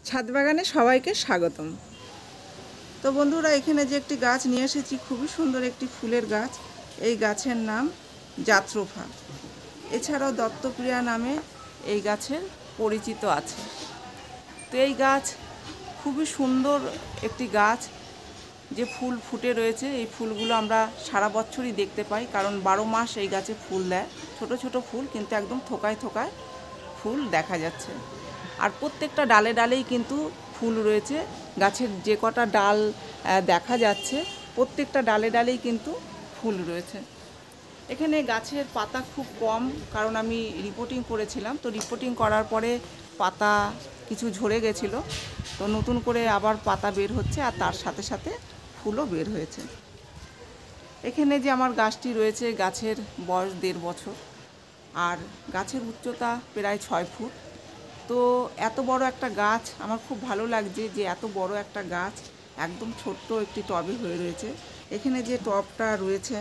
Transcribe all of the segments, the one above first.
ছাদ বাগানে সবাইকে স্বাগতম। তো বন্ধুরা, এখানে যে একটি গাছ নিয়ে এসেছি, খুবই সুন্দর একটি ফুলের গাছ। এই গাছের নাম জাত্রোফা। এছাড়াও দত্তপ্রিয়া নামে এই গাছের পরিচিত আছে। তো এই গাছ খুবই সুন্দর একটি গাছ, যে ফুল ফুটে রয়েছে। এই ফুলগুলো আমরা সারা বছরই দেখতে পাই, কারণ 12 মাস এই গাছে ফুল দেয়। ছোট ছোট ফুল, কিন্তু একদম থোকায় থোকায় ফুল দেখা যাচ্ছে। আর প্রত্যেকটা ডালে ডালেই কিন্তু ফুল রয়েছে। গাছের যে কটা ডাল দেখা যাচ্ছে, প্রত্যেকটা ডালে ডালেই কিন্তু ফুল রয়েছে। এখানে গাছের পাতা খুব কম, কারণ আমি রিপোর্টিং করেছিলাম। তো রিপোর্টিং করার পরে পাতা কিছু ঝরে গেছিলো, তো নতুন করে আবার পাতা বের হচ্ছে, আর তার সাথে সাথে ফুলও বের হয়েছে। এখানে যে আমার গাছটি রয়েছে, গাছের বয়স 1.5 বছর, আর গাছের উচ্চতা প্রায় 6 ফুট। তো এত বড় একটা গাছ আমার খুব ভালো লাগছে, যে এত বড় একটা গাছ একদম ছোট্ট একটি টবে হয়ে রয়েছে। এখানে যে টবটা রয়েছে,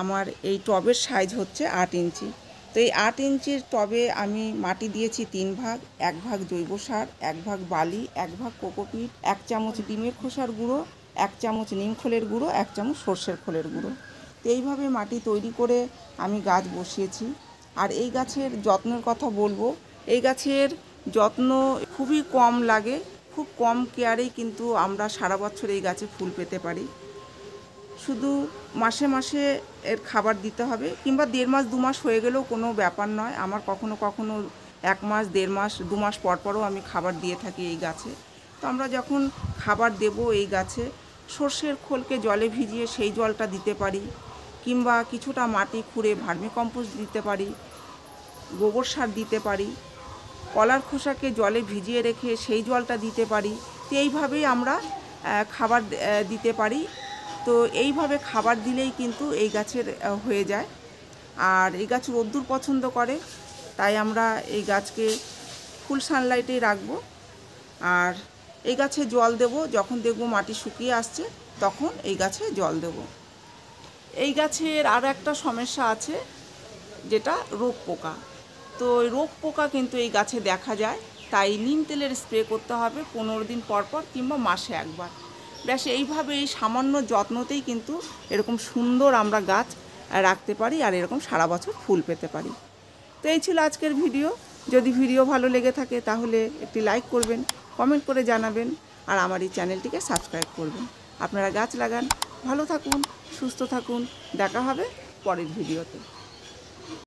আমার এই টবের সাইজ হচ্ছে 8 ইঞ্চি। তো এই 8 ইঞ্চির টবে আমি মাটি দিয়েছি 3 ভাগ। 1 ভাগ জৈব সার, 1 ভাগ বালি, 1 ভাগ কোকোপিট, 1 চামচ ডিমের খোসার গুঁড়ো, 1 চামচ নিম খোলের গুঁড়ো, 1 চামচ সর্ষের খোলের গুঁড়ো। তো এইভাবে মাটি তৈরি করে আমি গাছ বসিয়েছি। আর এই গাছের যত্নের কথা বলবো, এই গাছের যত্ন খুবই কম লাগে। খুব কম কেয়ারেই কিন্তু আমরা সারা বছর এই গাছে ফুল পেতে পারি। শুধু মাসে মাসে এর খাবার দিতে হবে, কিংবা 1.5 মাস 2 মাস হয়ে গেলেও কোনো ব্যাপার নয়। আমার কখনো কখনো 1 মাস 1.5 মাস 2 মাস পর পরও আমি খাবার দিয়ে থাকি এই গাছে। তো আমরা যখন খাবার দেব এই গাছে, সর্ষের খোলকে জলে ভিজিয়ে সেই জলটা দিতে পারি, কিংবা কিছুটা মাটি খুঁড়ে ভার্মিকম্পোস্ট দিতে পারি, গোবর সার দিতে পারি, কলার খোসাকে জলে ভিজিয়ে রেখে সেই জলটা দিতে পারি। তো এইভাবেই আমরা খাবার দিতে পারি। তো এইভাবে খাবার দিলেই কিন্তু এই গাছের হয়ে যায়। আর এই গাছ রোদ্দুর পছন্দ করে, তাই আমরা এই গাছকে ফুল সানলাইটেই রাখবো। আর এই গাছে জল দেব যখন দেখব মাটি শুকিয়ে আসছে, তখন এই গাছে জল দেব। এই গাছের আরও একটা সমস্যা আছে, যেটা রোগ পোকা। তো রোগ পোকা কিন্তু এই গাছে দেখা যায়, তাই নিম তেলের স্প্রে করতে হবে 15 দিন পর পর, কিংবা মাসে একবার। ব্যাস এইভাবে এই সামান্য যত্নতেই কিন্তু এরকম সুন্দর আমরা গাছ রাখতে পারি, আর এরকম সারা বছর ফুল পেতে পারি। তো এই ছিল আজকের ভিডিও। যদি ভিডিও ভালো লেগে থাকে তাহলে একটি লাইক করবেন, কমেন্ট করে জানাবেন, আর আমার এই চ্যানেলটিকে সাবস্ক্রাইব করবেন। আপনারা গাছ লাগান, ভালো থাকুন, সুস্থ থাকুন। দেখা হবে পরের ভিডিওতে।